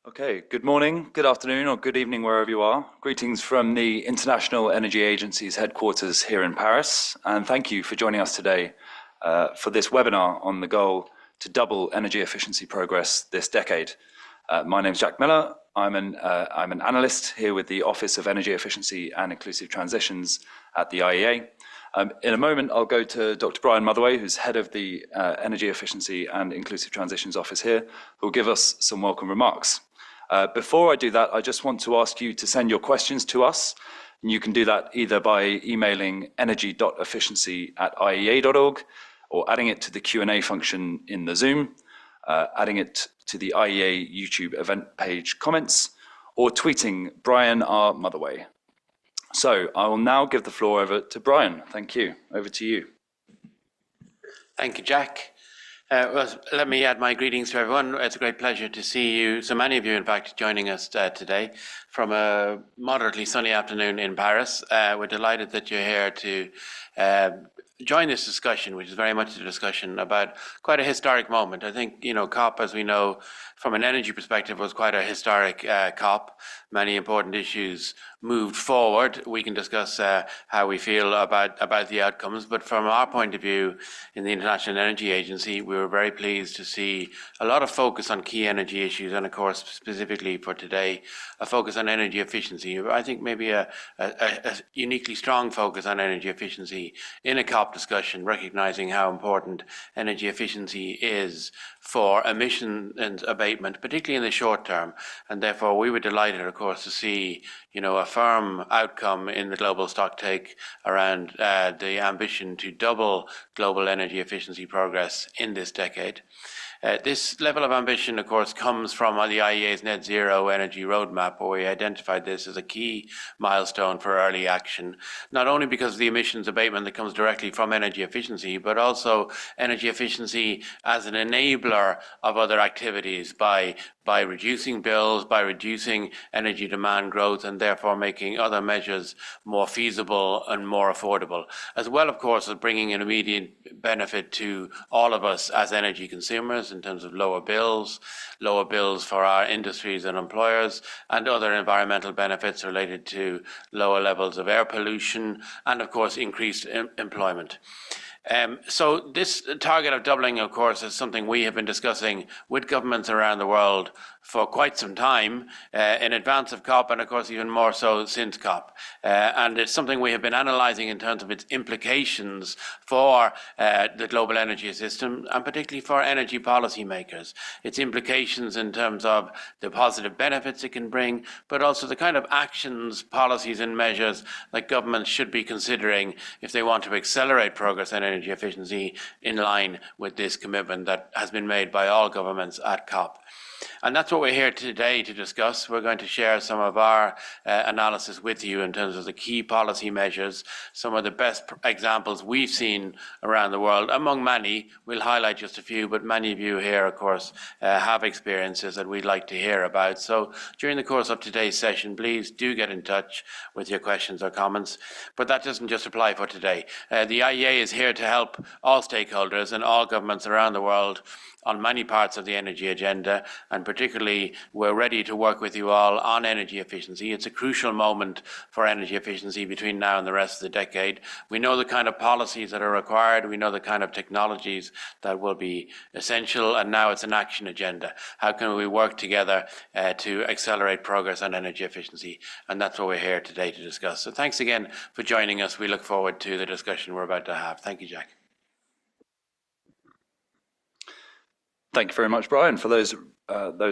Okay, good morning, good afternoon, or good evening, wherever you are. Greetings from the International Energy Agency's headquarters here in Paris, and thank you for joining us today for this webinar on the goal to double energy efficiency progress this decade. My name is Jack Miller. I'm an analyst here with the Office of Energy Efficiency and Inclusive Transitions at the IEA. In a moment, I'll go to Dr. Brian Motherway, who's head of the Energy Efficiency and Inclusive Transitions Office here, who will give us some welcome remarks. Before I do that, I just want to ask you to send your questions to us. And you can do that either by emailing energy.efficiency@iea.org or adding it to the Q&A function in the Zoom, adding it to the IEA YouTube event page comments, or tweeting Brian R. Motherway. So I will now give the floor over to Brian. Thank you. Over to you. Thank you, Jack. Well, let me add my greetings to everyone. It's a great pleasure to see you, so many of you, in fact, joining us today from a moderately sunny afternoon in Paris. We're delighted that you're here to join this discussion, which is very much a discussion about quite a historic moment. I think, COP, as we know, from an energy perspective, was quite a historic COP. Many important issues moved forward. We can discuss how we feel about the outcomes, but from our point of view in the International Energy Agency, we were very pleased to see a lot of focus on key energy issues, and of course, specifically for today, a focus on energy efficiency. I think maybe a uniquely strong focus on energy efficiency in a COP discussion, recognizing how important energy efficiency is for emission and abatement, particularly in the short term. And therefore, we were delighted, of course, to see a firm outcome in the global stocktake around the ambition to double global energy efficiency progress in this decade. This level of ambition, of course, comes from the IEA's net zero energy roadmap, where we identified this as a key milestone for early action, not only because of the emissions abatement that comes directly from energy efficiency, but also energy efficiency as an enabler of other activities by reducing bills, by reducing energy demand growth, and therefore making other measures more feasible and more affordable, as well, of course, as bringing an immediate benefit to all of us as energy consumers in terms of lower bills for our industries and employers, and other environmental benefits related to lower levels of air pollution, and of course increased employment. So this target of doubling, of course, is something we have been discussing with governments around the world for quite some time in advance of COP, and of course even more so since COP. And it's something we have been analysing in terms of its implications for the global energy system, and particularly for energy policymakers. Its implications in terms of the positive benefits it can bring, but also the kind of actions, policies and measures that governments should be considering if they want to accelerate progress in energy efficiency in line with this commitment that has been made by all governments at COP. And that's what we're here today to discuss. We're going to share some of our analysis with you in terms of the key policy measures, some of the best examples we've seen around the world. Among many, we'll highlight just a few, but many of you here, of course, have experiences that we'd like to hear about. So during the course of today's session, please do get in touch with your questions or comments. But that doesn't just apply for today. The IEA is here to help all stakeholders and all governments around the world on many parts of the energy agenda, and particularly we're ready to work with you all on energy efficiency. It's a crucial moment for energy efficiency between now and the rest of the decade. We know the kind of policies that are required, we know the kind of technologies that will be essential, and now it's an action agenda. How can we work together to accelerate progress on energy efficiency? And that's what we're here today to discuss. So thanks again for joining us. We look forward to the discussion we're about to have. Thank you, Jack. Thank you very much, Brian, for those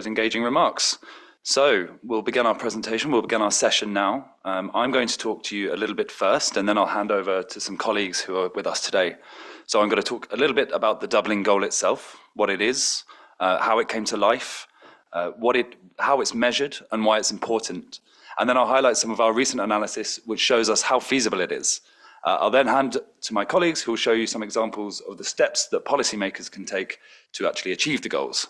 engaging remarks. So we'll begin our presentation. We'll begin our session now. I'm going to talk to you a little bit first, and then I'll hand over to some colleagues who are with us today. So I'm going to talk a little bit about the doubling goal itself, what it is, how it came to life, how it's measured, and why it's important. And then I'll highlight some of our recent analysis, which shows us how feasible it is. I'll then hand to my colleagues who will show you some examples of the steps that policymakers can take to actually achieve the goals.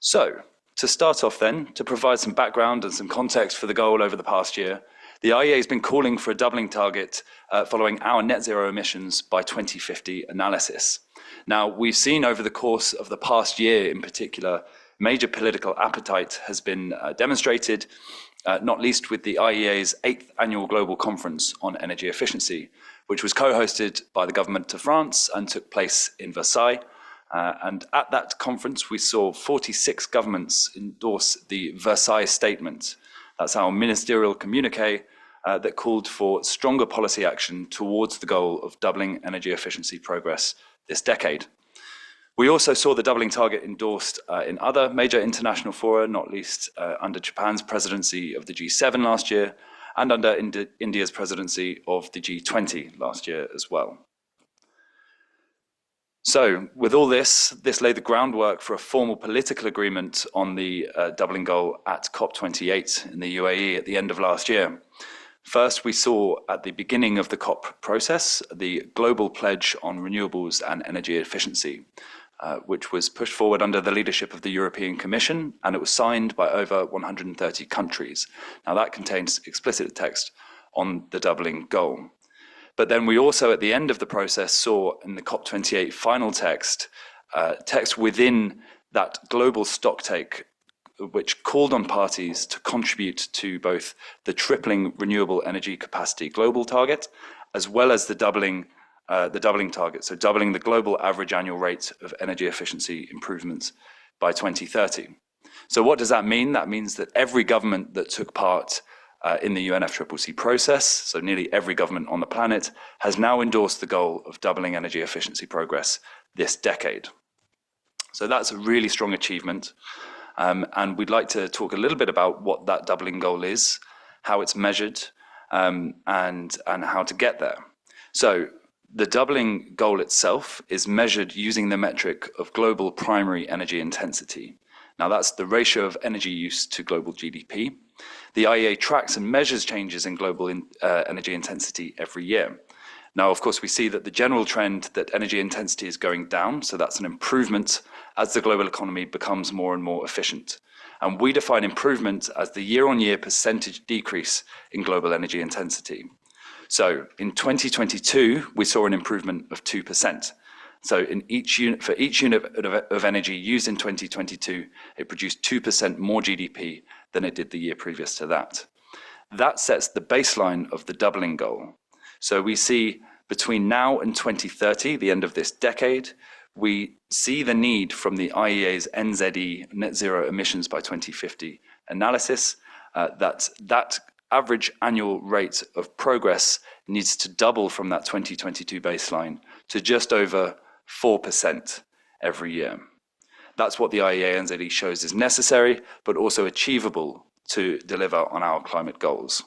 So, to start off then, to provide some background and some context for the goal over the past year, the IEA has been calling for a doubling target following our net zero emissions by 2050 analysis. Now, we've seen over the course of the past year in particular, major political appetite has been demonstrated, not least with the IEA's 8th annual global conference on energy efficiency, which was co-hosted by the government of France and took place in Versailles. And at that conference, we saw 46 governments endorse the Versailles Statement. That's our ministerial communique that called for stronger policy action towards the goal of doubling energy efficiency progress this decade. We also saw the doubling target endorsed in other major international fora, not least under Japan's presidency of the G7 last year, and under India's presidency of the G20 last year as well. So with all this laid the groundwork for a formal political agreement on the doubling goal at COP28 in the UAE at the end of last year. First, we saw at the beginning of the COP process the Global Pledge on Renewables and Energy Efficiency, which was pushed forward under the leadership of the European Commission, and it was signed by over 130 countries. Now that contains explicit text on the doubling goal. But then we also, at the end of the process, saw in the COP28 final text, text within that global stocktake, which called on parties to contribute to both the tripling renewable energy capacity global target, as well as the doubling target, so doubling the global average annual rate of energy efficiency improvements by 2030. So what does that mean? That means that every government that took part in the UNFCCC process, so nearly every government on the planet, has now endorsed the goal of doubling energy efficiency progress this decade. So that's a really strong achievement. And we'd like to talk a little bit about what that doubling goal is, how it's measured, and how to get there. So the doubling goal itself is measured using the metric of global primary energy intensity. Now that's the ratio of energy use to global GDP. The IEA tracks and measures changes in global energy intensity every year. Now, of course, we see that the general trend that energy intensity is going down, so that's an improvement as the global economy becomes more and more efficient. And we define improvement as the year-on-year percentage decrease in global energy intensity. So in 2022, we saw an improvement of 2%. So for each unit of energy used in 2022, it produced 2% more GDP than it did the year previous to that. That sets the baseline of the doubling goal. So we see between now and 2030, the end of this decade, we see the need from the IEA's NZE, net zero emissions by 2050 analysis, that average annual rate of progress needs to double from that 2022 baseline to just over 4% every year. That's what the IEA NZE shows is necessary, but also achievable to deliver on our climate goals.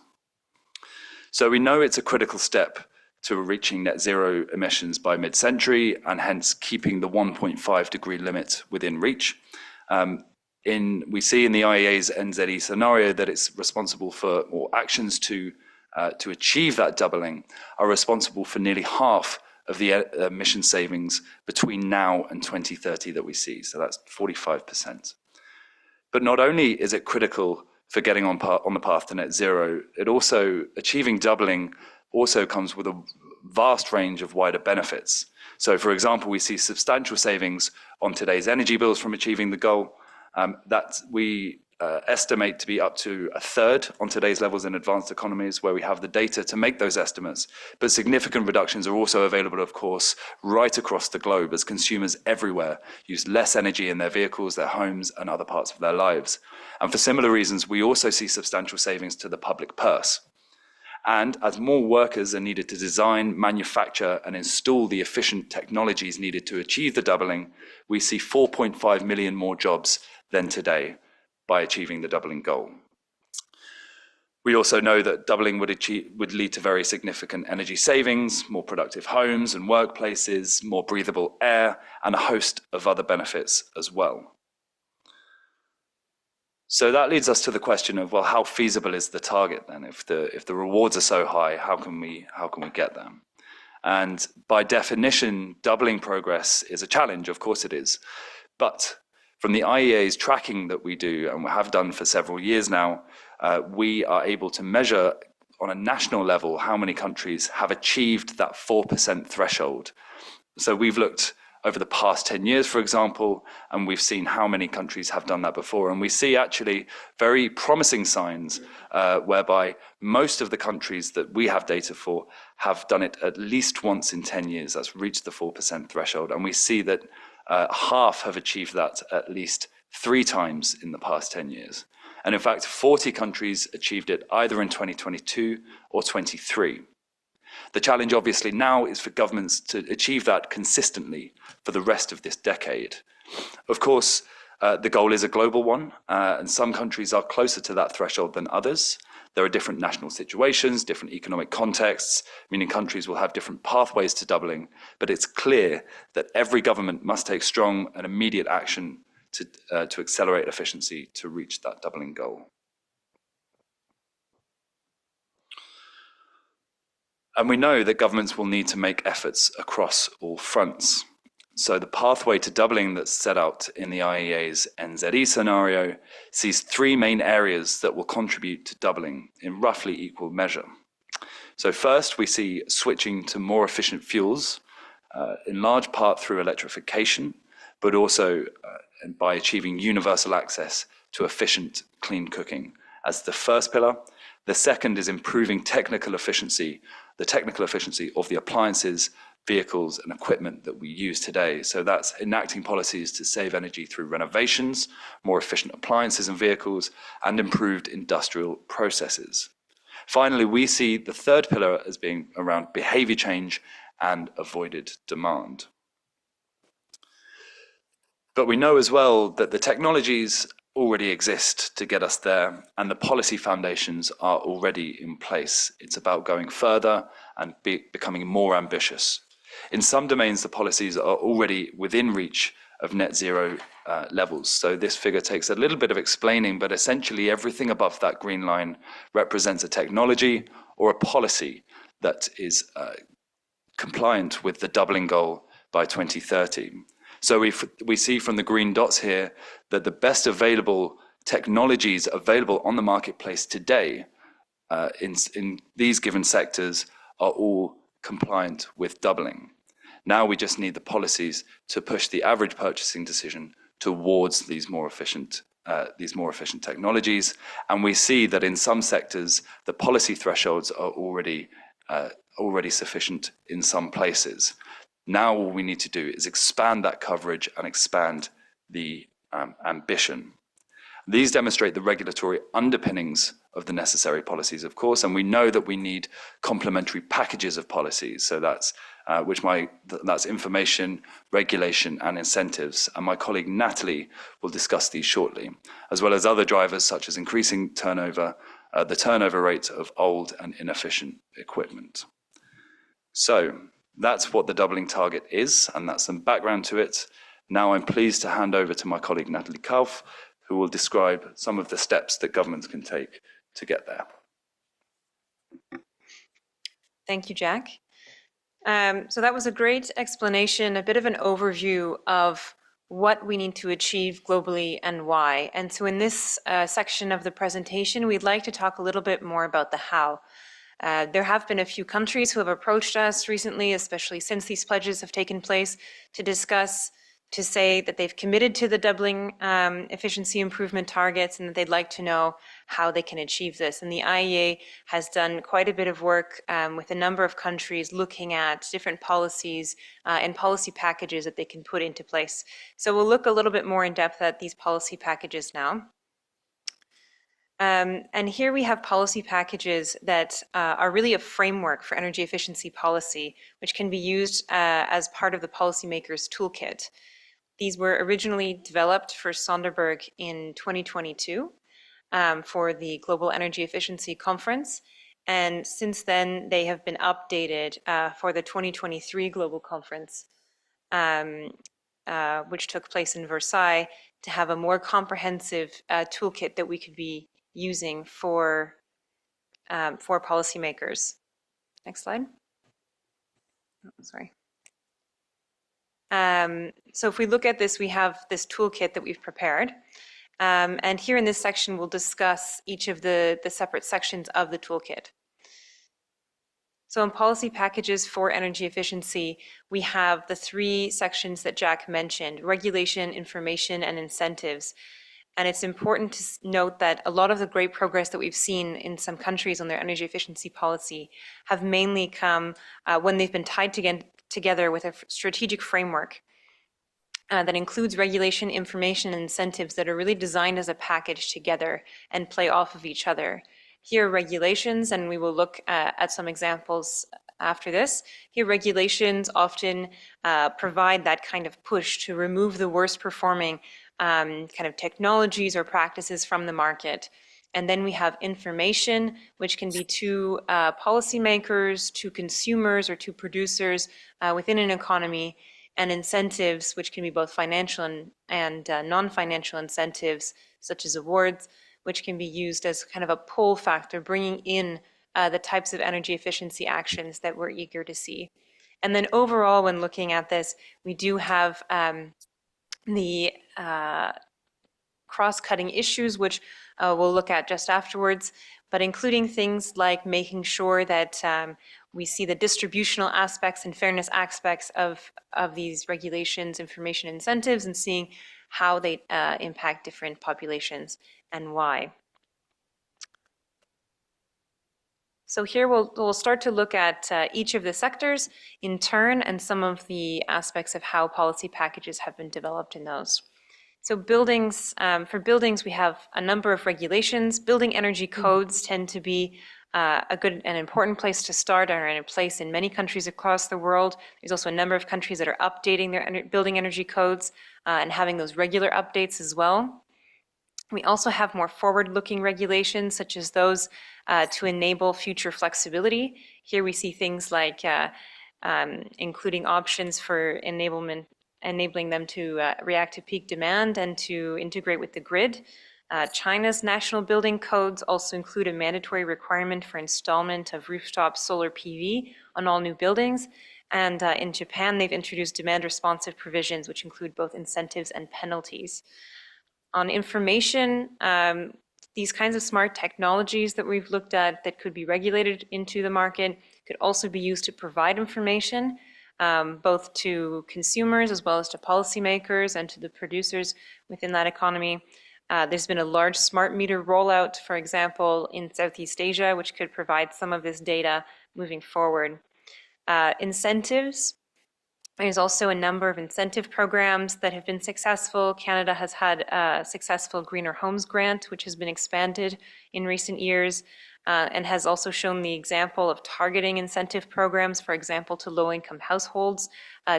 So we know it's a critical step to reaching net zero emissions by mid-century and hence keeping the 1.5 degree limit within reach. We see in the IEA's NZE scenario that it's responsible for, or actions to achieve that doubling are responsible for nearly half of the emission savings between now and 2030 that we see. So that's 45%. But not only is it critical for getting on the path to net zero, achieving doubling also comes with a vast range of wider benefits. So for example, we see substantial savings on today's energy bills from achieving the goal that we estimate to be up to a third on today's levels in advanced economies where we have the data to make those estimates. But significant reductions are also available, of course, right across the globe as consumers everywhere use less energy in their vehicles, their homes, and other parts of their lives. And for similar reasons, we also see substantial savings to the public purse. And as more workers are needed to design, manufacture, and install the efficient technologies needed to achieve the doubling, we see 4.5 million more jobs than today by achieving the doubling goal. We also know that doubling would lead to very significant energy savings, more productive homes and workplaces, more breathable air, and a host of other benefits as well. So that leads us to the question of, well, how feasible is the target then? If the rewards are so high, how can we get them? And by definition, doubling progress is a challenge, of course it is. But from the IEA's tracking that we do, and we have done for several years now, we are able to measure on a national level how many countries have achieved that 4% threshold. So we've looked over the past 10 years, for example, and we've seen how many countries have done that before. And we see actually very promising signs whereby most of the countries that we have data for have done it at least once in 10 years. That's reached the 4% threshold. And we see that half have achieved that at least 3 times in the past 10 years. And in fact, 40 countries achieved it either in 2022 or 23. The challenge obviously now is for governments to achieve that consistently for the rest of this decade. Of course, the goal is a global one, and some countries are closer to that threshold than others. There are different national situations, different economic contexts, meaning countries will have different pathways to doubling, but it's clear that every government must take strong and immediate action to accelerate efficiency to reach that doubling goal. And we know that governments will need to make efforts across all fronts. So the pathway to doubling that's set out in the IEA's NZE scenario sees 3 main areas that will contribute to doubling in roughly equal measure. So first, we see switching to more efficient fuels, in large part through electrification, but also by achieving universal access to efficient, clean cooking as the first pillar. The second is improving the technical efficiency of the appliances, vehicles, and equipment that we use today. So that's enacting policies to save energy through renovations, more efficient appliances and vehicles, and improved industrial processes. Finally, we see the third pillar as being around behavior change and avoided demand. But we know as well that the technologies already exist to get us there, and the policy foundations are already in place. It's about going further and becoming more ambitious. In some domains, the policies are already within reach of net zero levels. So this figure takes a little bit of explaining, but essentially everything above that green line represents a technology or a policy that is compliant with the doubling goal by 2030. So we see from the green dots here that the best available technologies available on the marketplace today in these given sectors are all compliant with doubling. Now we just need the policies to push the average purchasing decision towards these more efficient technologies. And we see that in some sectors, the policy thresholds are already sufficient in some places. Now all we need to do is expand that coverage and expand the ambition. These demonstrate the regulatory underpinnings of the necessary policies, of course, and we know that we need complementary packages of policies. So that's information, regulation, and incentives. And my colleague Natalie will discuss these shortly, as well as other drivers such as increasing turnover, the turnover rate of old and inefficient equipment. So that's what the doubling target is, and that's some background to it. Now I'm pleased to hand over to my colleague Natalie Kauf, who will describe some of the steps that governments can take to get there. Thank you, Jack. So that was a great explanation, a bit of an overview of what we need to achieve globally and why. And so in this section of the presentation, we'd like to talk a little bit more about the how. There have been a few countries who have approached us recently, especially since these pledges have taken place, to say that they've committed to the doubling efficiency improvement targets and that they'd like to know how they can achieve this. And the IEA has done quite a bit of work with a number of countries looking at different policies and policy packages that they can put into place. So we'll look a little bit more in depth at these policy packages now. And here we have policy packages that are really a framework for energy efficiency policy, which can be used as part of the policymakers' toolkit. These were originally developed for Sonderberg in 2022 for the Global Energy Efficiency Conference. And since then, they have been updated for the 2023 Global Conference, which took place in Versailles, to have a more comprehensive toolkit that we could be using for policymakers. Next slide. Oh, sorry. So if we look at this, we have this toolkit that we've prepared. And here in this section, we'll discuss each of the separate sections of the toolkit. So in policy packages for energy efficiency, we have the three sections that Jack mentioned: regulation, information, and incentives. And it's important to note that a lot of the great progress that we've seen in some countries on their energy efficiency policy have mainly come when they've been tied together with a strategic framework that includes regulation, information, and incentives that are really designed as a package together and play off of each other. Here are regulations, and we will look at some examples after this. Here, regulations often provide that kind of push to remove the worst performing kind of technologies or practices from the market. And then we have information, which can be to policymakers, to consumers, or to producers within an economy, and incentives, which can be both financial and non-financial incentives, such as awards, which can be used as kind of a pull factor, bringing in the types of energy efficiency actions that we're eager to see. And then overall, when looking at this, we do have the cross-cutting issues, which we'll look at just afterwards, but including things like making sure that we see the distributional aspects and fairness aspects of these regulations, information, incentives, and seeing how they impact different populations and why. So here we'll start to look at each of the sectors in turn and some of the aspects of how policy packages have been developed in those. So buildings, for buildings, we have a number of regulations. Building energy codes tend to be a good and important place to start, and are in place in many countries across the world. There's also a number of countries that are updating their building energy codes and having those regular updates as well. We also have more forward-looking regulations, such as those to enable future flexibility. Here we see things like including options for enabling them to react to peak demand and to integrate with the grid. China's national building codes also include a mandatory requirement for installation of rooftop solar PV on all new buildings. And in Japan, they've introduced demand-responsive provisions, which include both incentives and penalties. On information, these kinds of smart technologies that we've looked at that could be regulated into the market could also be used to provide information, both to consumers as well as to policymakers and to the producers within that economy. There's been a large smart meter rollout, for example, in Southeast Asia, which could provide some of this data moving forward. Incentives. There's also a number of incentive programs that have been successful. Canada has had a successful Greener Homes Grant, which has been expanded in recent years, and has also shown the example of targeting incentive programs, for example, to low-income households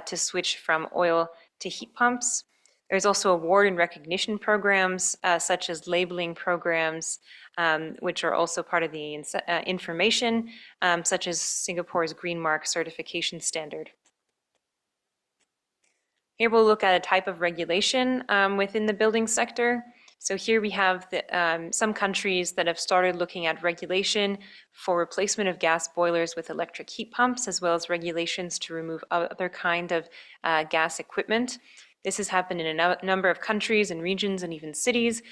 to switch from oil to heat pumps. There's also award and recognition programs, such as labeling programs, which are also part of the information, such as Singapore's Green Mark certification standard. Here we'll look at a type of regulation within the building sector. So here we have some countries that have started looking at regulation for replacement of gas boilers with electric heat pumps, as well as regulations to remove other kind of gas equipment. This has happened in a number of countries and regions and even cities,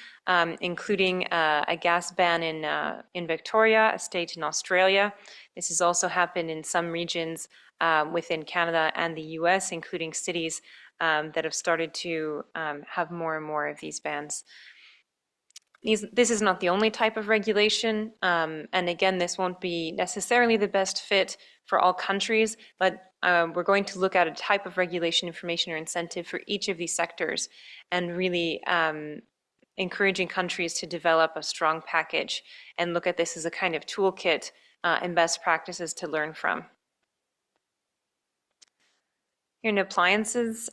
including a gas ban in Victoria, a state in Australia. This has also happened in some regions within Canada and the US, including cities that have started to have more and more of these bans. This is not the only type of regulation, and again, this won't be necessarily the best fit for all countries, but we're going to look at a type of regulation, information, or incentive for each of these sectors, and really encouraging countries to develop a strong package and look at this as a kind of toolkit and best practices to learn from. Here in appliances,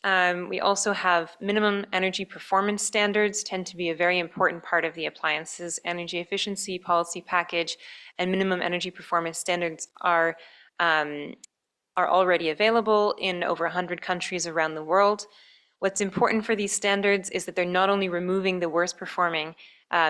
we also have minimum energy performance standards tend to be a very important part of the appliances energy efficiency policy package, and minimum energy performance standards are already available in over 100 countries around the world. What's important for these standards is that they're not only removing the worst performing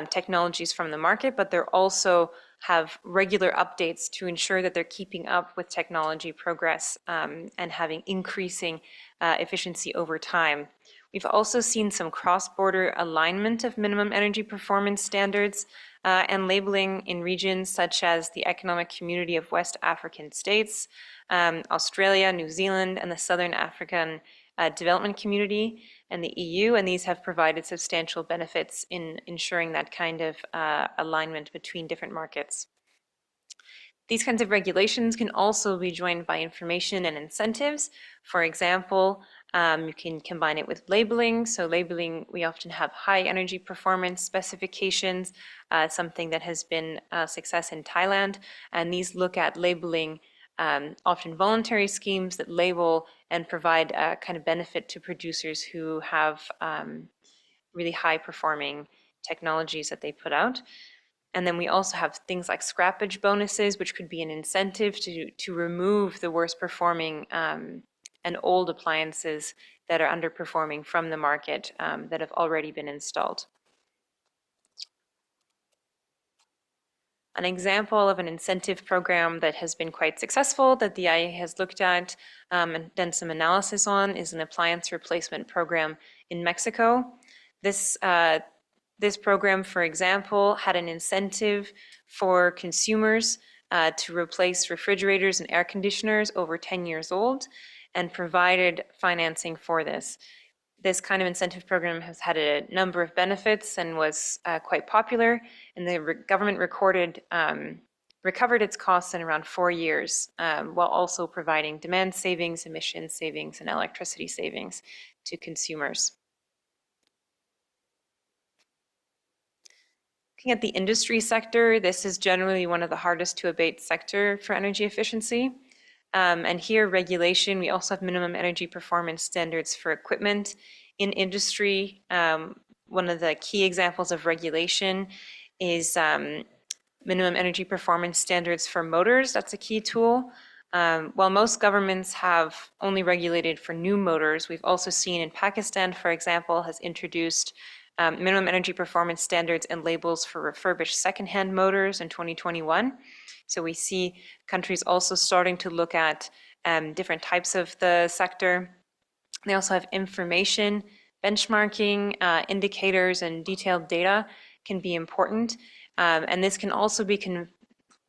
technologies from the market, but they're also have regular updates to ensure that they're keeping up with technology progress and having increasing efficiency over time. We've also seen some cross-border alignment of minimum energy performance standards and labeling in regions such as the Economic Community of West African States, Australia, New Zealand, and the Southern African Development Community and the EU, and these have provided substantial benefits in ensuring that kind of alignment between different markets. These kinds of regulations can also be joined by information and incentives. For example, you can combine it with labeling. So labeling, we often have high energy performance specifications, something that has been a success in Thailand. And these look at labeling often voluntary schemes that label and provide a kind of benefit to producers who have really high performing technologies that they put out. And then we also have things like scrappage bonuses, which could be an incentive to remove the worst performing and old appliances that are underperforming from the market that have already been installed. An example of an incentive program that has been quite successful that the IEA has looked at and done some analysis on is an appliance replacement program in Mexico. This program, for example, had an incentive for consumers to replace refrigerators and air conditioners over 10 years old and provided financing for this. This kind of incentive program has had a number of benefits and was quite popular, and the government recovered its costs in around 4 years, while also providing demand savings, emission savings, and electricity savings to consumers. Looking at the industry sector, this is generally one of the hardest to abate sector for energy efficiency. And here, regulation, we also have minimum energy performance standards for equipment. In industry, one of the key examples of regulation is minimum energy performance standards for motors. That's a key tool. While most governments have only regulated for new motors, we've also seen in Pakistan, for example, has introduced minimum energy performance standards and labels for refurbished secondhand motors in 2021. So we see countries also starting to look at different types of the sector. They also have information, benchmarking, indicators, and detailed data can be important. And this can also be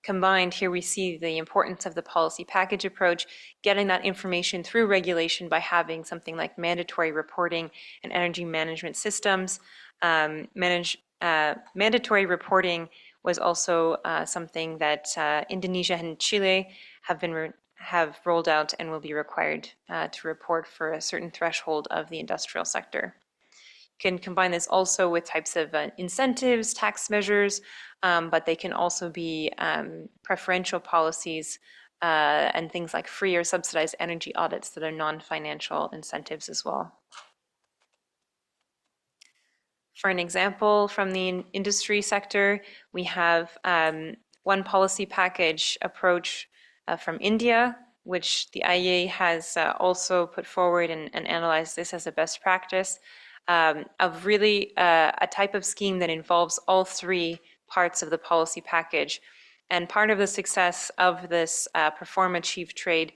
combined. Here we see the importance of the policy package approach, getting that information through regulation by having something like mandatory reporting and energy management systems. Mandatory reporting was also something that Indonesia and Chile have rolled out and will be required to report for a certain threshold of the industrial sector. You can combine this also with types of incentives, tax measures, but they can also be preferential policies and things like free or subsidized energy audits that are non-financial incentives as well. For an example from the industry sector, we have one policy package approach from India, which the IEA has also put forward and analyzed this as a best practice of really a type of scheme that involves all three parts of the policy package. And part of the success of this Perform, Achieve, Trade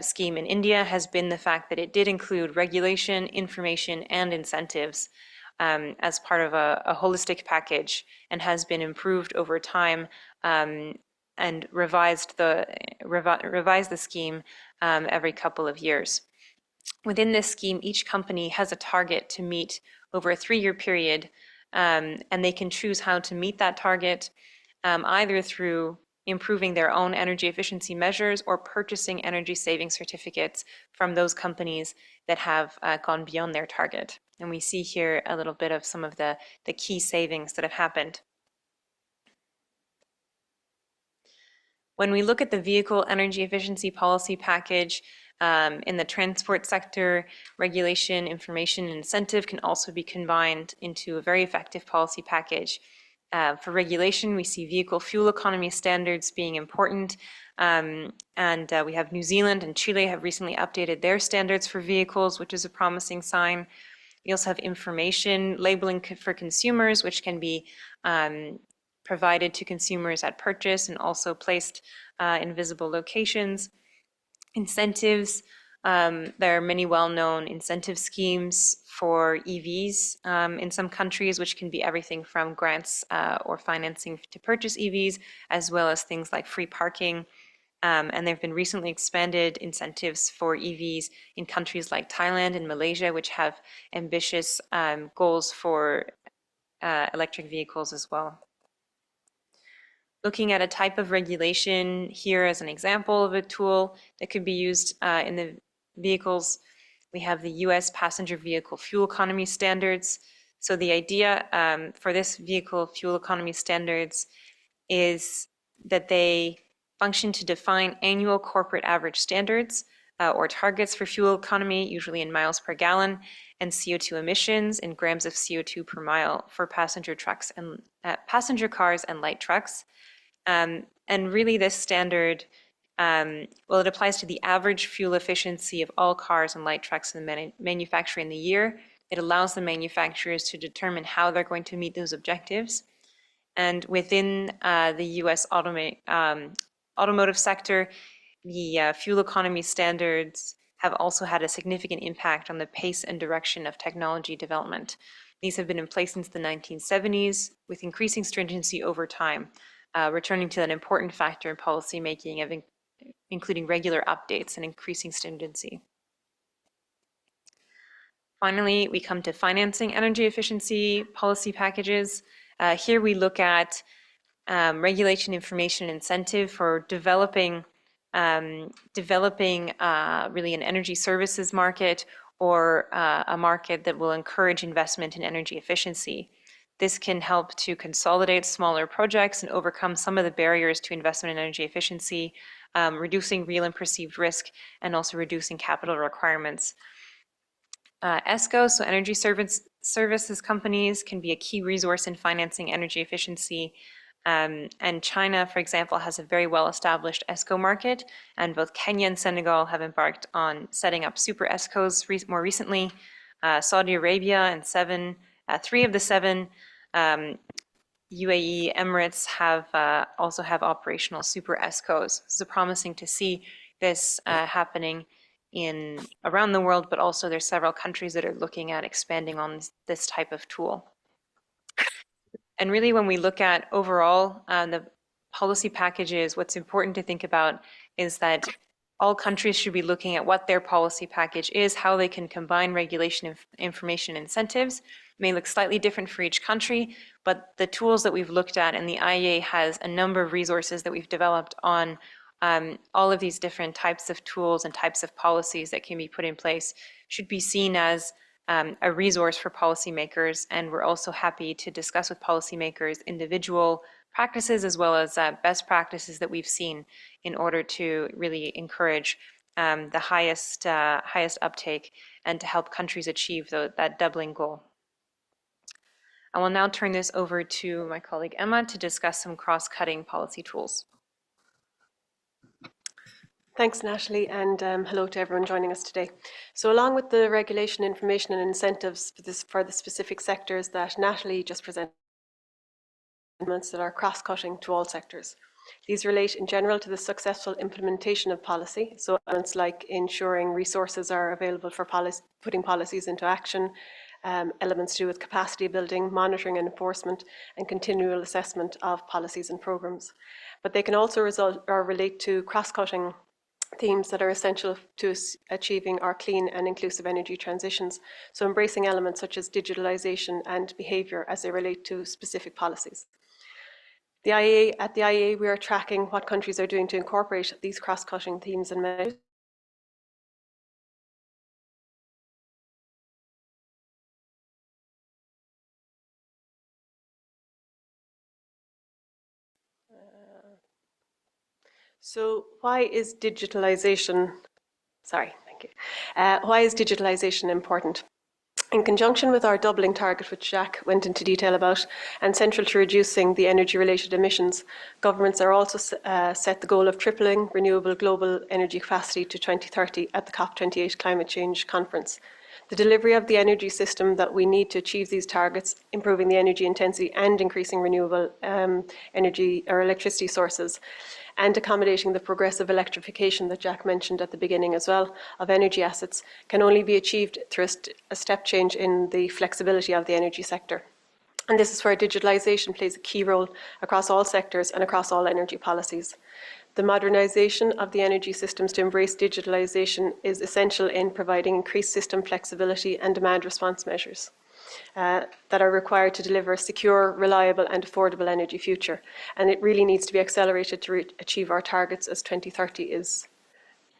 scheme in India has been the fact that it did include regulation, information, and incentives as part of a holistic package and has been improved over time and revised the scheme every couple of years. Within this scheme, each company has a target to meet over a 3-year period, and they can choose how to meet that target either through improving their own energy efficiency measures or purchasing energy saving certificates from those companies that have gone beyond their target. And we see here a little bit of some of the key savings that have happened. When we look at the vehicle energy efficiency policy package in the transport sector, regulation, information, and incentive can also be combined into a very effective policy package. For regulation, we see vehicle fuel economy standards being important. And we have New Zealand and Chile have recently updated their standards for vehicles, which is a promising sign. We also have information labeling for consumers, which can be provided to consumers at purchase and also placed in visible locations. Incentives, There are many well-known incentive schemes for EVs in some countries, which can be everything from grants or financing to purchase EVs, as well as things like free parking. And there have been recently expanded incentives for EVs in countries like Thailand and Malaysia, which have ambitious goals for electric vehicles as well. Looking at a type of regulation here as an example of a tool that could be used in the vehicles, we have the US passenger vehicle fuel economy standards. So the idea for this vehicle fuel economy standards is that they function to define annual corporate average standards or targets for fuel economy, usually in miles per gallon, and CO2 emissions in grams of CO2 per mile for passenger trucks and passenger cars and light trucks. And really this standard, well, it applies to the average fuel efficiency of all cars and light trucks in the manufacturer in the year. It allows the manufacturers to determine how they're going to meet those objectives. And within the US automotive sector, the fuel economy standards have also had a significant impact on the pace and direction of technology development. These have been in place since the 1970s, with increasing stringency over time, returning to an important factor in policymaking of including regular updates and increasing stringency. Finally, we come to financing energy efficiency policy packages. Here we look at regulation, information, incentive for developing really an energy services market or a market that will encourage investment in energy efficiency. This can help to consolidate smaller projects and overcome some of the barriers to investment in energy efficiency, reducing real and perceived risk, and also reducing capital requirements. ESCO, so energy services companies, can be a key resource in financing energy efficiency. And China, for example, has a very well-established ESCO market, and both Kenya and Senegal have embarked on setting up super ESCOs more recently. Saudi Arabia and three of the seven UAE Emirates also have operational super ESCOs. So promising to see this happening around the world, but also there's several countries that are looking at expanding on this type of tool. And really, when we look at overall the policy packages, what's important to think about is that all countries should be looking at what their policy package is, how they can combine regulation, information, incentives. It may look slightly different for each country, but the tools that we've looked at, and the IEA has a number of resources that we've developed on all of these different types of tools and types of policies that can be put in place, should be seen as a resource for policymakers. And we're also happy to discuss with policymakers individual practices as well as best practices that we've seen in order to really encourage the highest uptake and to help countries achieve that doubling goal. I will now turn this over to my colleague Emma to discuss some cross-cutting policy tools. Thanks, Natalie, and hello to everyone joining us today. So along with the regulation, information and incentives for the specific sectors that Natalie just presented, that are cross-cutting to all sectors. These relate in general to the successful implementation of policy, so elements like ensuring resources are available for putting policies into action, elements to do with capacity building, monitoring and enforcement, and continual assessment of policies and programs. But they can also relate to cross-cutting themes that are essential to achieving our clean and inclusive energy transitions, so embracing elements such as digitalization and behavior as they relate to specific policies. At the IEA, we are tracking what countries are doing to incorporate these cross-cutting themes and measures. So why is digitalization, why is digitalization important? In conjunction with our doubling target, which Jack went into detail about, and central to reducing the energy-related emissions, governments are also set the goal of tripling renewable global energy capacity to 2030 at the COP28 Climate Change Conference. The delivery of the energy system that we need to achieve these targets, improving the energy intensity and increasing renewable energy or electricity sources, and accommodating the progressive electrification that Jack mentioned at the beginning as well of energy assets, can only be achieved through a step change in the flexibility of the energy sector. And this is where digitalisation plays a key role across all sectors and across all energy policies. The modernisation of the energy systems to embrace digitalisation is essential in providing increased system flexibility and demand response measures that are required to deliver a secure, reliable and affordable energy future. And it really needs to be accelerated to achieve our targets, as 2030 is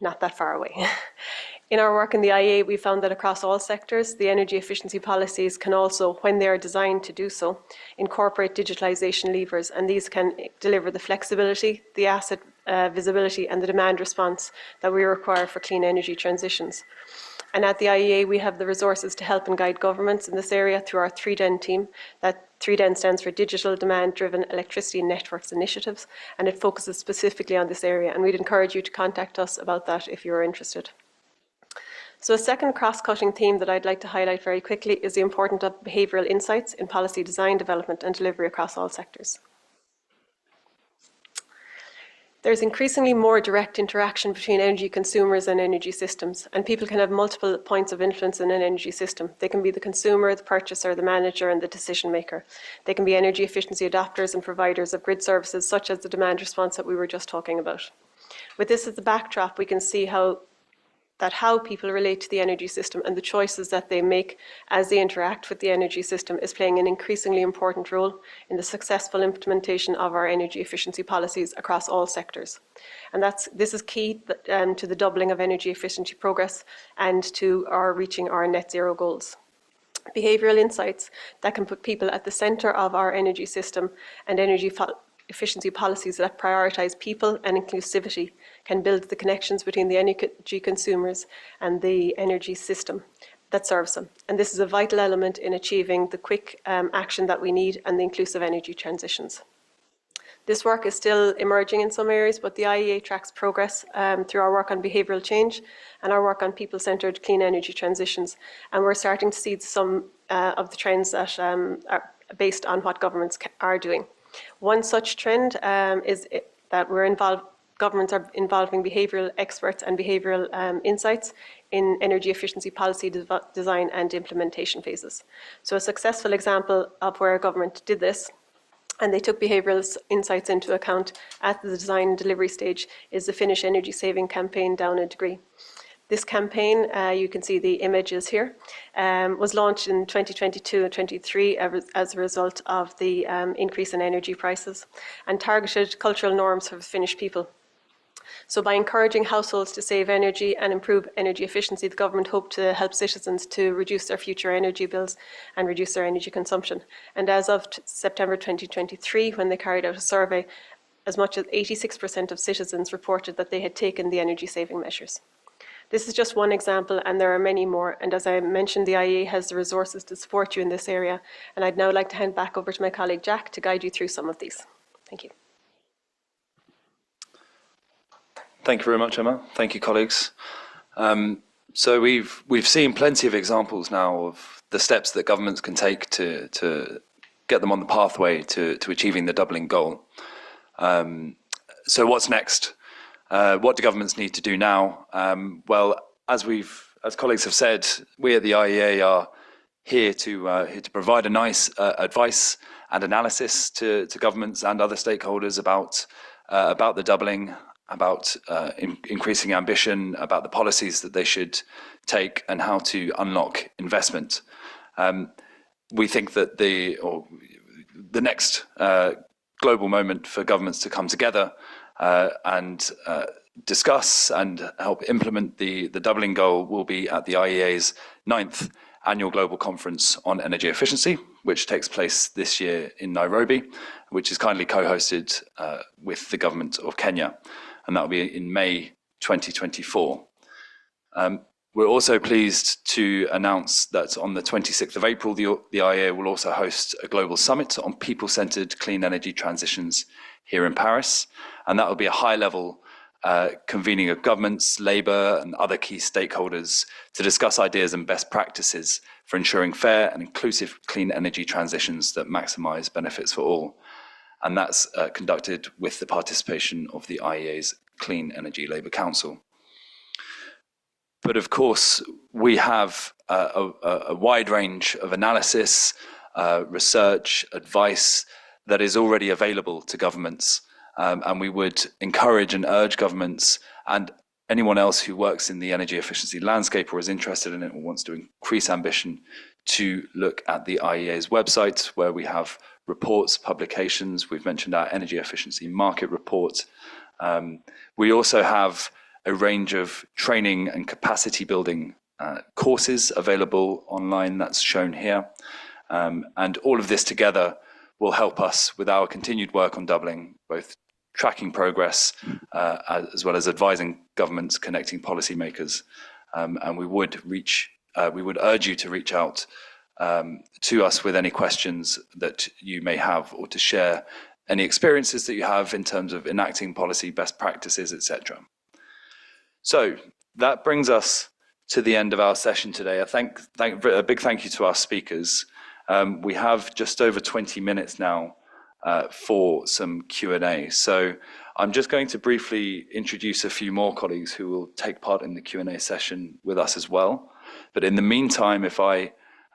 not that far away. In our work in the IEA, we found that across all sectors, the energy efficiency policies can also, when they are designed to do so, incorporate digitalisation levers, and these can deliver the flexibility, the asset visibility and the demand response that we require for clean energy transitions. And at the IEA, we have the resources to help and guide governments in this area through our 3DEN team. That 3DEN stands for Digital Demand-Driven Electricity Networks Initiatives, and it focuses specifically on this area. And we'd encourage you to contact us about that if you're interested. So a second cross-cutting theme that I'd like to highlight very quickly is the importance of behavioural insights in policy design, development and delivery across all sectors. There's increasingly more direct interaction between energy consumers and energy systems, and people can have multiple points of influence in an energy system. They can be the consumer, the purchaser, the manager, and the decision maker. They can be energy efficiency adopters and providers of grid services, such as the demand response that we were just talking about. With this as the backdrop, we can see how people relate to the energy system and the choices that they make as they interact with the energy system is playing an increasingly important role in the successful implementation of our energy efficiency policies across all sectors. And this is key to the doubling of energy efficiency progress and to our reaching our net zero goals. Behavioural insights that can put people at the centre of our energy system and energy efficiency policies that prioritise people and inclusivity can build the connections between the energy consumers and the energy system that serves them. And this is a vital element in achieving the quick action that we need and the inclusive energy transitions. This work is still emerging in some areas, but the IEA tracks progress through our work on behavioural change and our work on people-centred clean energy transitions. And we're starting to see some of the trends that are based on what governments are doing. One such trend is that governments are involving behavioural experts and behavioural insights in energy efficiency policy design and implementation phases. So a successful example of where a government did this, and they took behavioural insights into account at the design and delivery stage, is the Finnish energy saving campaign Down a Degree. This campaign, you can see the images here, was launched in 2022 and 2023 as a result of the increase in energy prices and targeted cultural norms for the Finnish people. So by encouraging households to save energy and improve energy efficiency, the government hoped to help citizens to reduce their future energy bills and reduce their energy consumption. And as of September 2023, when they carried out a survey, as much as 86% of citizens reported that they had taken the energy saving measures. This is just one example, and there are many more. And as I mentioned, the IEA has the resources to support you in this area. And I'd now like to hand back over to my colleague Jack to guide you through some of these. Thank you. Thank you very much, Emma. Thank you, colleagues. So we've seen plenty of examples now of the steps that governments can take to get them on the pathway to achieving the doubling goal. So what's next? What do governments need to do now? Well, as colleagues have said, we at the IEA are here to provide a nice advice and analysis to governments and other stakeholders about the doubling, about increasing ambition, about the policies that they should take and how to unlock investment. We think that the next global moment for governments to come together and discuss and help implement the doubling goal will be at the IEA's 9th Annual Global Conference on Energy Efficiency, which takes place this year in Nairobi, which is kindly co-hosted with the government of Kenya, and that will be in May 2024. We're also pleased to announce that on the 26th of April, the IEA will also host a global summit on people-centered clean energy transitions here in Paris. And that will be a high-level convening of governments, labour and other key stakeholders to discuss ideas and best practices for ensuring fair and inclusive clean energy transitions that maximise benefits for all. And that's conducted with the participation of the IEA's Clean Energy Labour Council. But of course, we have a wide range of analysis, research, advice that is already available to governments. And we would encourage and urge governments and anyone else who works in the energy efficiency landscape or is interested in it or wants to increase ambition to look at the IEA's website, where we have reports, publications. We've mentioned our energy efficiency market report. We also have a range of training and capacity building courses available online, that's shown here. And all of this together will help us with our continued work on doubling, both tracking progress as well as advising governments, connecting policymakers. And we would urge you to reach out to us with any questions that you may have, or to share any experiences that you have in terms of enacting policy, best practices, etc. So that brings us to the end of our session today. A big thank you to our speakers. We have just over 20 minutes now for some Q&A. So I'm just going to briefly introduce a few more colleagues who will take part in the Q&A session with us as well. But in the meantime,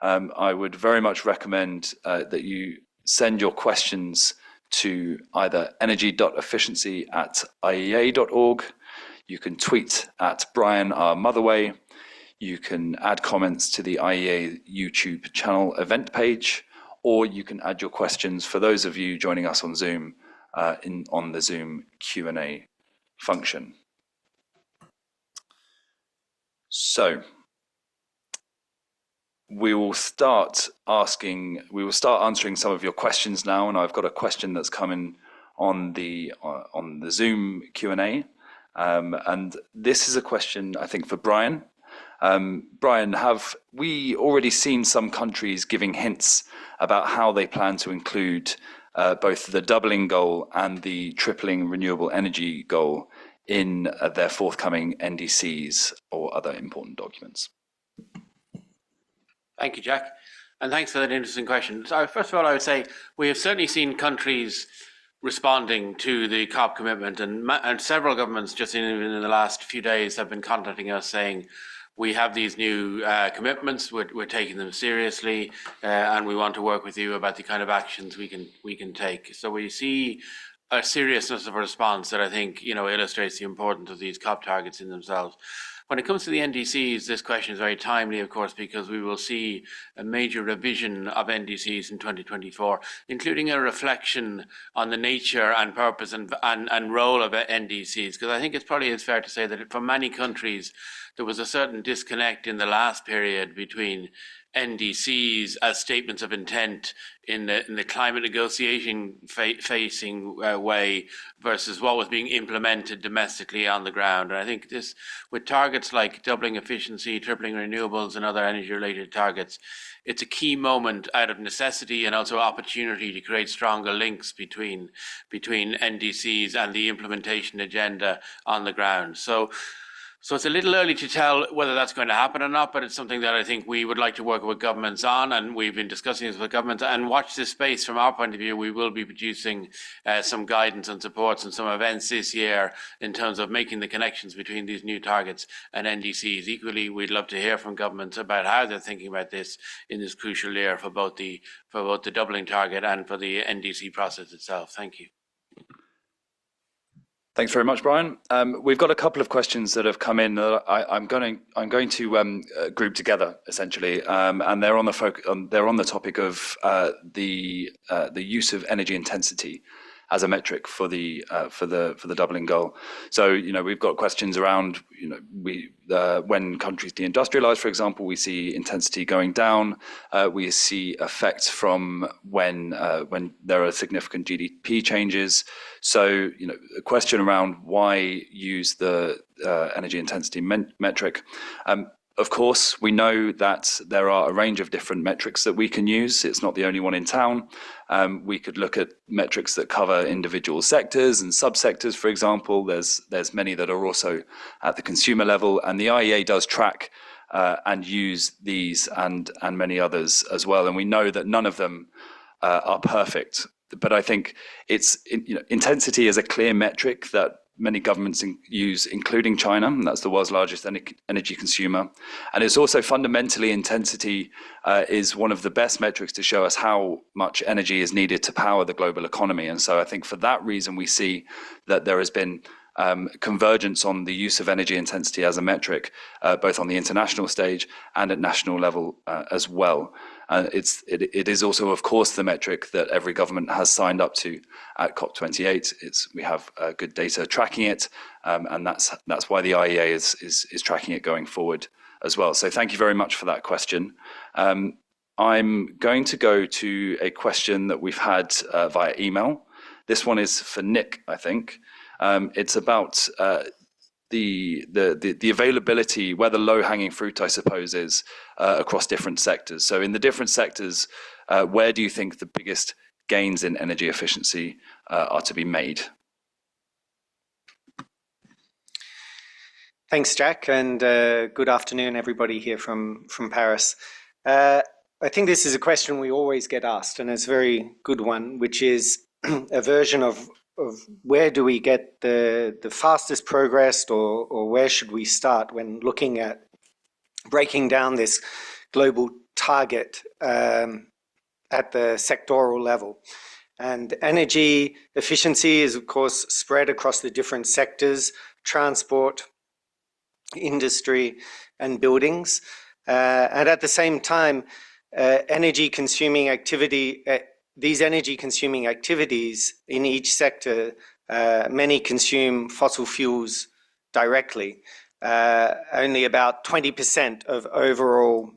I would very much recommend that you send your questions to either energy.efficiency@iea.org. You can tweet at Brian R. Motherway. You can add comments to the IEA YouTube channel event page, or you can add your questions, for those of you joining us on Zoom, on the Zoom Q&A function. So we will start answering some of your questions now, and I've got a question that's coming on the Zoom Q&A. And this is a question, I think, for Brian. Brian, have we already seen some countries giving hints about how they plan to include both the doubling goal and the tripling renewable energy goal in their forthcoming NDCs or other important documents? Thank you, Jack. And thanks for that interesting question. So first of all, I would say we have certainly seen countries responding to the COP commitment, and several governments just in the last few days have been contacting us saying, we have these new commitments, we're taking them seriously, and we want to work with you about the kind of actions we can take. So we see a seriousness of a response that I think illustrates the importance of these COP targets in themselves. When it comes to the NDCs, this question is very timely, of course, because we will see a major revision of NDCs in 2024, including a reflection on the nature and purpose and role of NDCs. Because I think it's probably fair to say that for many countries, there was a certain disconnect in the last period between NDCs as statements of intent in the climate negotiation facing way versus what was being implemented domestically on the ground. And I think this, with targets like doubling efficiency, tripling renewables and other energy related targets, it's a key moment out of necessity and also opportunity to create stronger links between NDCs and the implementation agenda on the ground. So it's a little early to tell whether that's going to happen or not, but it's something that I think we would like to work with governments on, and we've been discussing this with governments. And watch this space from our point of view. We will be producing some guidance and supports and some events this year in terms of making the connections between these new targets and NDCs. Equally, we'd love to hear from governments about how they're thinking about this in this crucial year for both the doubling target and for the NDC process itself. Thank you. Things very much, Brian. We've got a couple of questions that have come in that I'm going to group together essentially, and they're on the topic of the use of energy intensity as a metric for the doubling goal. So we've got questions around when countries deindustrialize, for example, we see intensity going down. We see effects from when there are significant GDP changes. So a question around why use the energy intensity metric. Of course, we know that there are a range of different metrics that we can use. It's not the only one in town. We could look at metrics that cover individual sectors and subsectors, for example. There's many that are also at the consumer level, and the IEA does track and use these and many others as well. And we know that none of them are perfect. But I think intensity is a clear metric that many governments use, including China, and that's the world's largest energy consumer. And it's also fundamentally, intensity is one of the best metrics to show us how much energy is needed to power the global economy. And so I think for that reason, we see that there has been convergence on the use of energy intensity as a metric, both on the international stage and at national level as well. It is also, of course, the metric that every government has signed up to at COP28. We have good data tracking it, and that's why the IEA is tracking it going forward as well. So thank you very much for that question. I'm going to go to a question that we've had via email. This one is for Nick, I think. It's about the availability, where the low-hanging fruit, I suppose, is across different sectors. So in the different sectors, where do you think the biggest gains in energy efficiency are to be made? Thanks, Jack, and good afternoon, everybody here from Paris. I think this is a question we always get asked, and it's a very good one, which is a version of where do we get the fastest progress, or where should we start when looking at breaking down this global target at the sectoral level. And energy efficiency is, of course, spread across the different sectors: transport, industry, and buildings. And at the same time, these energy consuming activities in each sector, many consume fossil fuels directly. Only about 20% of overall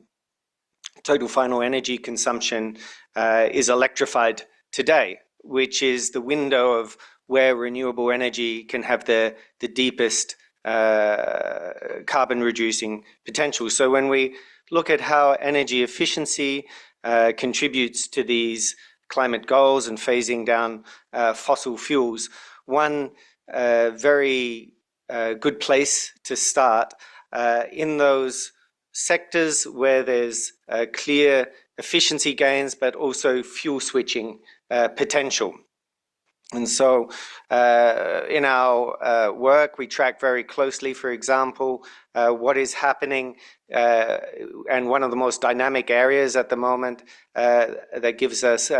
total final energy consumption is electrified today, which is the window of where renewable energy can have the deepest carbon reducing potential. So when we look at how energy efficiency contributes to these climate goals and phasing down fossil fuels, one very good place to start in those sectors where there's clear efficiency gains, but also fuel switching potential. And so in our work, we track very closely, for example, what is happening, and one of the most dynamic areas at the moment that gives us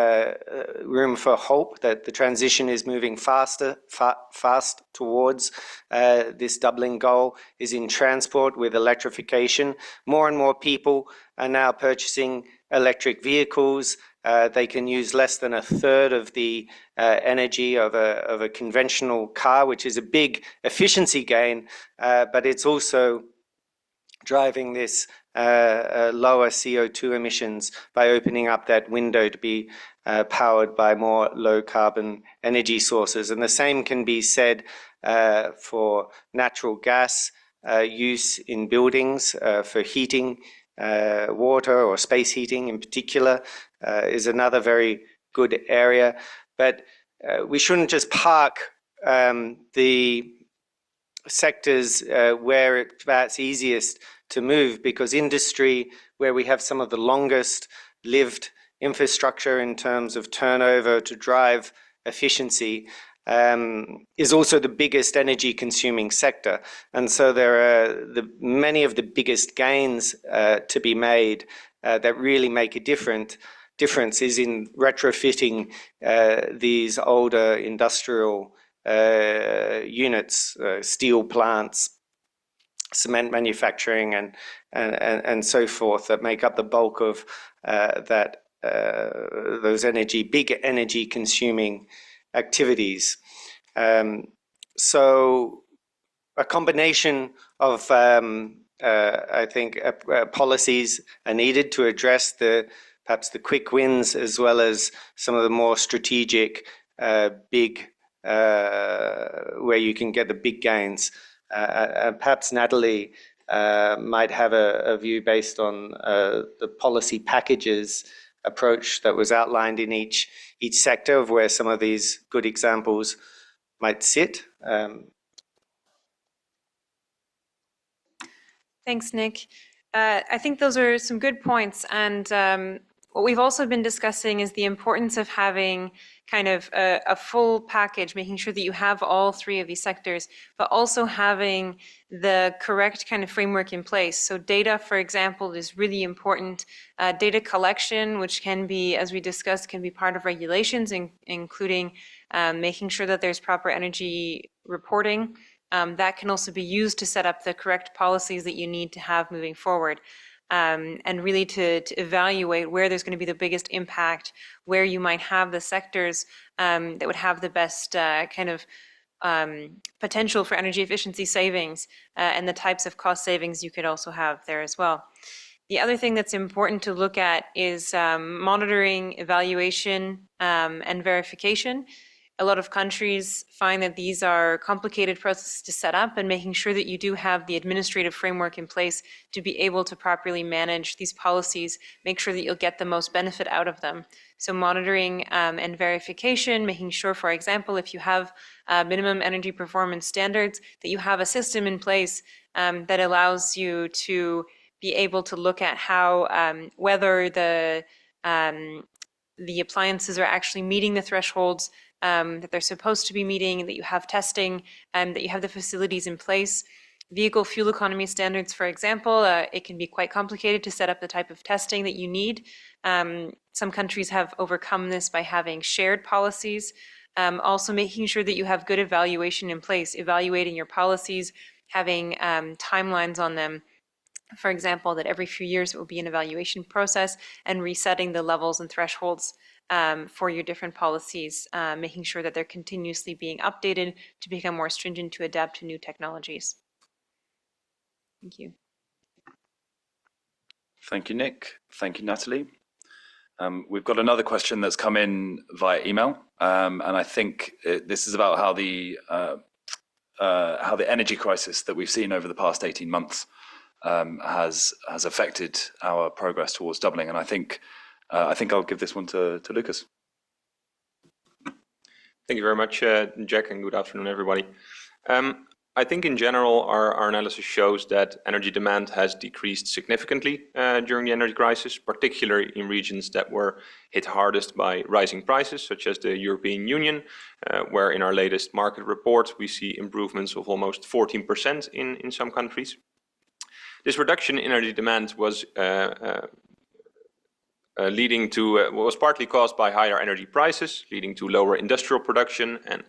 room for hope that the transition is moving fast towards this doubling goal is in transport with electrification. More and more people are now purchasing electric vehicles. They can use less than a third of the energy of a conventional car, which is a big efficiency gain, but it's also driving this lower CO2 emissions by opening up that window to be powered by more low carbon energy sources. And the same can be said for natural gas use in buildings for heating. Water or space heating in particular is another very good area. But we shouldn't just park the sectors where it's perhaps easiest to move, because industry, where we have some of the longest lived infrastructure in terms of turnover to drive efficiency, is also the biggest energy consuming sector. And so there are many of the biggest gains to be made that really make a difference is in retrofitting these older industrial units, steel plants, cement manufacturing, and so forth, that make up the bulk of those big energy consuming activities. So a combination of I think policies are needed to address perhaps the quick wins, as well as some of the more strategic big where you can get the big gains. Perhaps Natalie might have a view based on the policy packages approach that was outlined in each sector of where some of these good examples might sit. Thanks, Nick. I think those are some good points. And what we've also been discussing is the importance of having kind of a full package, making sure that you have all three of these sectors, but also having the correct kind of framework in place. So data, for example, is really important. Data collection, which can be, as we discussed, can be part of regulations, including making sure that there's proper energy reporting. That can also be used to set up the correct policies that you need to have moving forward. And really to evaluate where there's going to be the biggest impact, where you might have the sectors that would have the best kind of potential for energy efficiency savings and the types of cost savings you could also have there as well. The other thing that's important to look at is monitoring, evaluation, and verification. A lot of countries find that these are complicated processes to set up, and making sure that you do have the administrative framework in place to be able to properly manage these policies, make sure that you'll get the most benefit out of them. So monitoring and verification, making sure, for example, if you have minimum energy performance standards, that you have a system in place that allows you to be able to look at how whether the appliances are actually meeting the thresholds that they're supposed to be meeting, that you have testing, that you have the facilities in place. Vehicle fuel economy standards, for example, it can be quite complicated to set up the type of testing that you need. Some countries have overcome this by having shared policies. Also making sure that you have good evaluation in place, evaluating your policies, having timelines on them. For example, that every few years it will be an evaluation process and resetting the levels and thresholds for your different policies, making sure that they're continuously being updated to become more stringent to adapt to new technologies. Thank you. Thank you, Nick. Thank you, Natalie. We've got another question that's come in via email, and I think this is about how the energy crisis that we've seen over the past 18 months has affected our progress towards doubling. And I think I'll give this one to Lucas. Thank you very much, Jack, and good afternoon, everybody. I think in general, our analysis shows that energy demand has decreased significantly during the energy crisis, particularly in regions that were hit hardest by rising prices, such as the European Union, where in our latest market report, we see improvements of almost 14% in some countries. This reduction in energy demand was was partly caused by higher energy prices, leading to lower industrial production and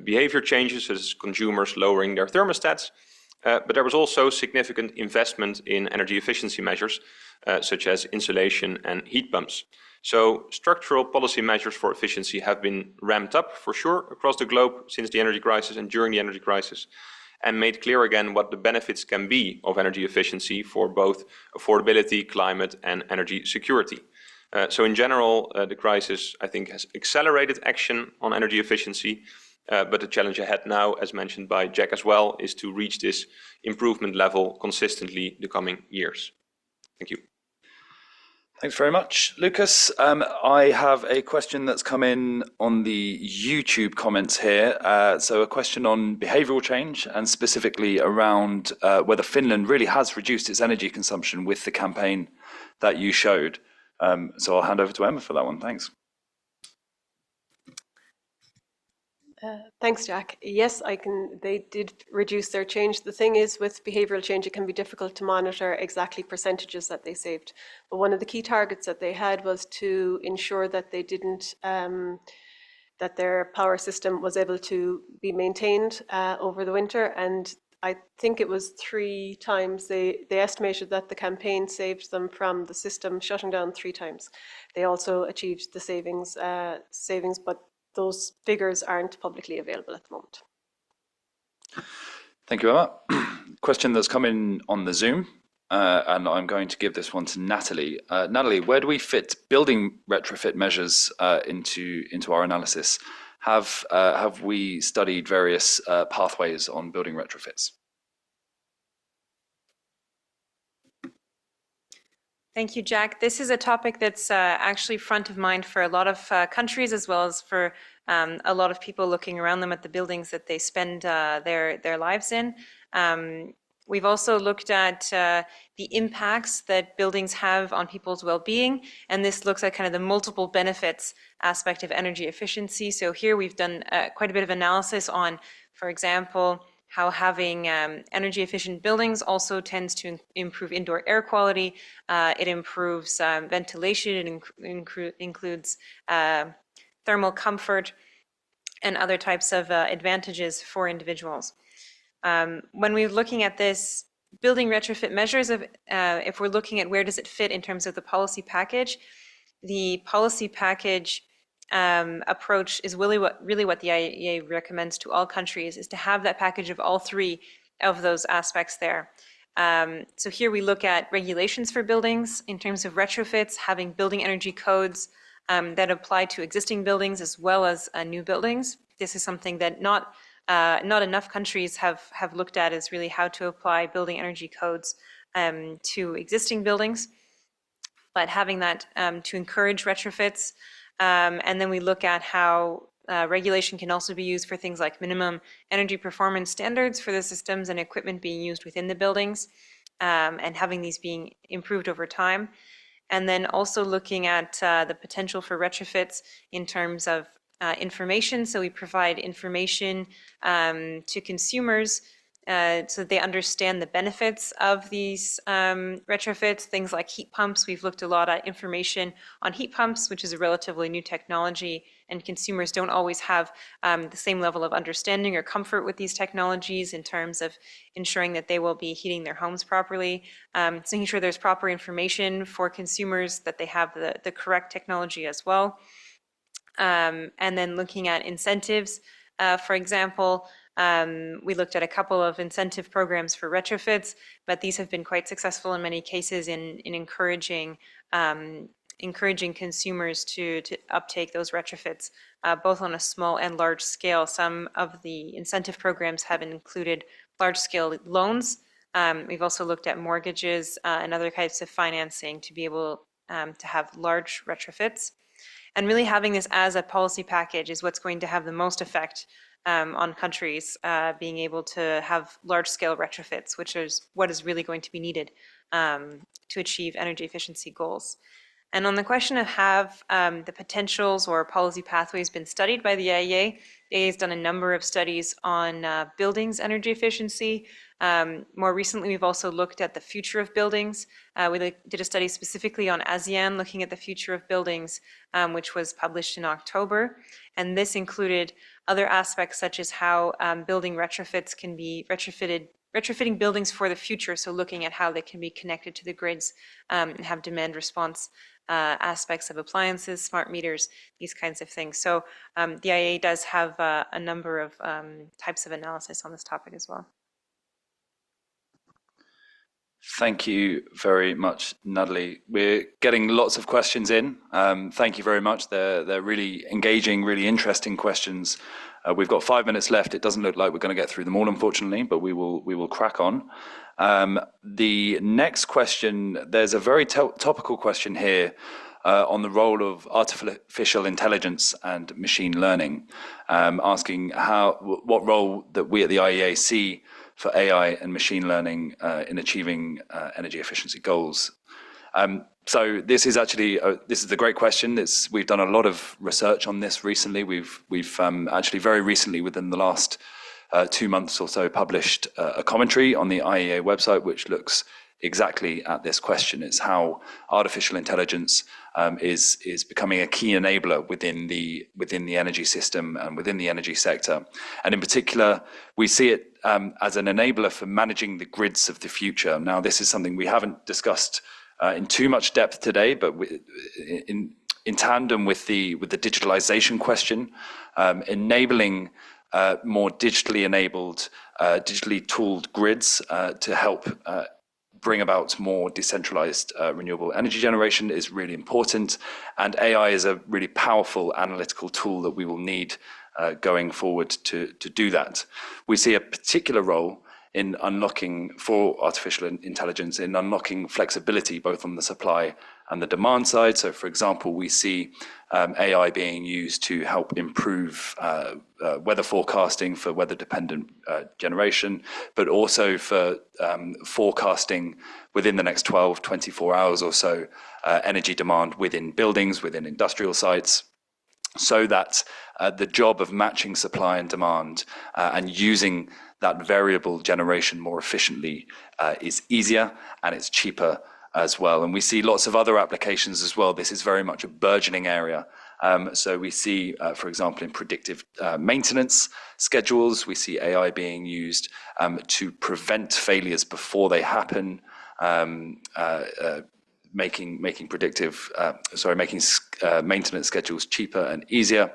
behavior changes as consumers lowering their thermostats. But there was also significant investment in energy efficiency measures, such as insulation and heat pumps. So structural policy measures for efficiency have been ramped up for sure across the globe since the energy crisis and during the energy crisis, and made clear again what the benefits can be of energy efficiency for both affordability, climate, and energy security. So in general, the crisis, I think, has accelerated action on energy efficiency, but the challenge ahead now, as mentioned by Jack as well, is to reach this improvement level consistently the coming years. Thank you. Thanks very much, Lucas. I have a question that's come in on the YouTube comments here. So a question on behavioral change and specifically around whether Finland really has reduced its energy consumption with the campaign that you showed. So I'll hand over to Emma for that one. Thanks. Thanks, Jack. Yes, they did reduce their change. The thing is, with behavioral change, it can be difficult to monitor exactly percentages that they saved. But one of the key targets that they had was to ensure that they didn't, that their power system was able to be maintained over the winter. And I think it was 3 times. They estimated that the campaign saved them from the system shutting down 3 times. They also achieved the savings, but those figures aren't publicly available at the moment. Thank you, Emma. Question that's come in on the Zoom, and I'm going to give this one to Natalie. Natalie, where do we fit building retrofit measures into our analysis? Have we studied various pathways on building retrofits? Thank you, Jack. This is a topic that's actually front of mind for a lot of countries, as well as for a lot of people looking around them at the buildings that they spend their lives in. We've also looked at the impacts that buildings have on people's well-being, and this looks at kind of the multiple benefits aspect of energy efficiency. So here we've done quite a bit of analysis on, for example, how having energy efficient buildings also tends to improve indoor air quality. It improves ventilation, it includes thermal comfort and other types of advantages for individuals. When we're looking at this building retrofit measures, if we're looking at where does it fit in terms of the policy package, the policy package approach is really what the IEA recommends to all countries, is to have that package of all three of those aspects there. So here we look at regulations for buildings in terms of retrofits, having building energy codes that apply to existing buildings as well as new buildings. This is something that not enough countries have looked at, is really how to apply building energy codes to existing buildings, but having that to encourage retrofits. And then we look at how regulation can also be used for things like minimum energy performance standards for the systems and equipment being used within the buildings, and having these being improved over time. And then also looking at the potential for retrofits in terms of information. So we provide information to consumers so that they understand the benefits of these retrofits, things like heat pumps. We've looked a lot at information on heat pumps, which is a relatively new technology, and consumers don't always have the same level of understanding or comfort with these technologies in terms of ensuring that they will be heating their homes properly. So making sure there's proper information for consumers, that they have the correct technology as well. And then looking at incentives, for example, we looked at a couple of incentive programs for retrofits, but these have been quite successful in many cases in encouraging consumers to uptake those retrofits, both on a small and large scale. Some of the incentive programs have included large-scale loans. We've also looked at mortgages and other types of financing to be able to have large retrofits. And really having this as a policy package is what's going to have the most effect on countries being able to have large-scale retrofits, which is what is really going to be needed to achieve energy efficiency goals. And on the question of have the potentials or policy pathways been studied by the IEA, the IEA has done a number of studies on buildings energy efficiency. More recently, we've also looked at the future of buildings. We did a study specifically on ASEAN, looking at the future of buildings, which was published in October. And this included other aspects such as how building retrofits can be retrofitting buildings for the future. So looking at how they can be connected to the grids and have demand response aspects of appliances, smart meters, these kinds of things. So the IEA does have a number of types of analysis on this topic as well. Thank you very much, Natalie. We're getting lots of questions in. Thank you very much. They're really engaging, really interesting questions. We've got 5 minutes left. It doesn't look like we're going to get through them all, unfortunately, but we will crack on. The next question, there's a very topical question here on the role of artificial intelligence and machine learning, asking what role that we at the IEA see for AI and machine learning in achieving energy efficiency goals. So this is actually this is a great question. We've done a lot of research on this recently. We've actually very recently, within the last 2 months or so, published a commentary on the IEA website, which looks exactly at this question. It's how artificial intelligence is becoming a key enabler within the energy system and within the energy sector. And in particular, we see it as an enabler for managing the grids of the future. Now, this is something we haven't discussed in too much depth today, but in tandem with the digitalization question, enabling more digitally enabled, digitally tooled grids to help bring about more decentralized renewable energy generation is really important. And AI is a really powerful analytical tool that we will need going forward to do that. We see a particular role in unlocking for artificial intelligence, in unlocking flexibility both on the supply and the demand side. So, for example, we see AI being used to help improve weather forecasting for weather-dependent generation, but also for forecasting within the next 12, 24 hours or so, energy demand within buildings, within industrial sites, so that the job of matching supply and demand and using that variable generation more efficiently is easier and it's cheaper as well. And we see lots of other applications as well. This is very much a burgeoning area. So we see, for example, in predictive maintenance schedules, we see AI being used to prevent failures before they happen, making maintenance schedules cheaper and easier,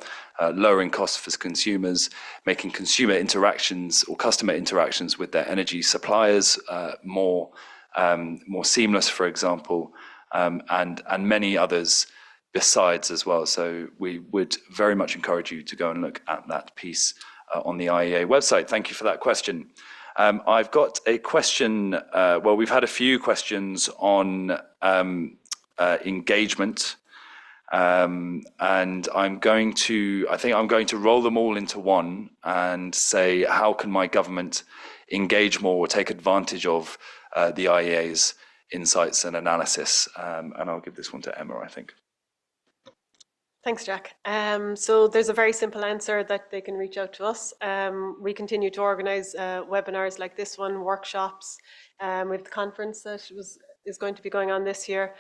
lowering costs for consumers, making consumer interactions or customer interactions with their energy suppliers more seamless, for example, and many others besides as well. So we would very much encourage you to go and look at that piece on the IEA website. Thank you for that question. I've got a question. Well, we've had a few questions on engagement, and I think I'm going to roll them all into one and say, how can my government engage more or take advantage of the IEA's insights and analysis? And I'll give this one to Emma, I think. Thanks, Jack. So there's a very simple answer that they can reach out to us. We continue to organise webinars like this one, workshops. We have the conference that is going to be going on this year,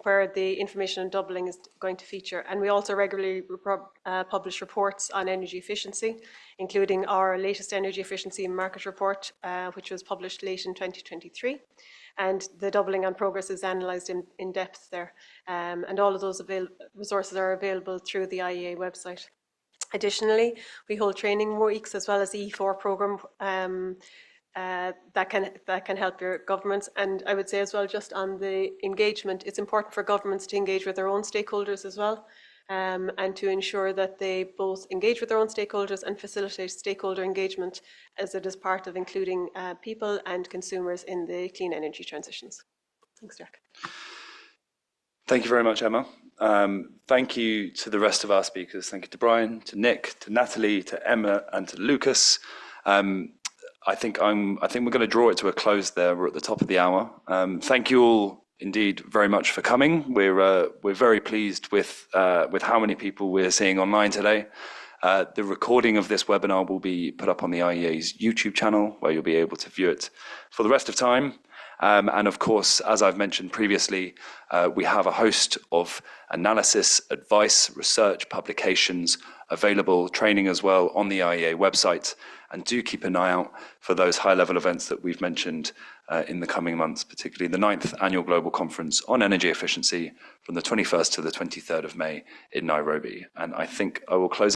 where the information on doubling is going to feature. And we also regularly publish reports on energy efficiency, including our latest energy efficiency market report, which was published late in 2023. And the doubling on progress is analysed in depth there. And all of those resources are available through the IEA website. Additionally, we hold training weeks as well as the E4 programme that can help your governments. And I would say as well, just on the engagement, it's important for governments to engage with their own stakeholders as well, and to ensure that they both engage with their own stakeholders and facilitate stakeholder engagement, as it is part of including people and consumers in the clean energy transitions. Thanks, Jack. Thank you very much, Emma. Thank you to the rest of our speakers. Thank you to Brian, to Nick, to Natalie, to Emma, and to Lucas. I think we're going to draw it to a close there. We're at the top of the hour. Thank you all indeed very much for coming. We're very pleased with how many people we're seeing online today. The recording of this webinar will be put up on the IEA's YouTube channel, where you'll be able to view it for the rest of time. And of course, as I've mentioned previously, we have a host of analysis, advice, research, publications available, training as well on the IEA website. And do keep an eye out for those high-level events that we've mentioned in the coming months, particularly the 9th Annual Global Conference on Energy Efficiency from the 21st to the 23rd of May in Nairobi. And I think I will close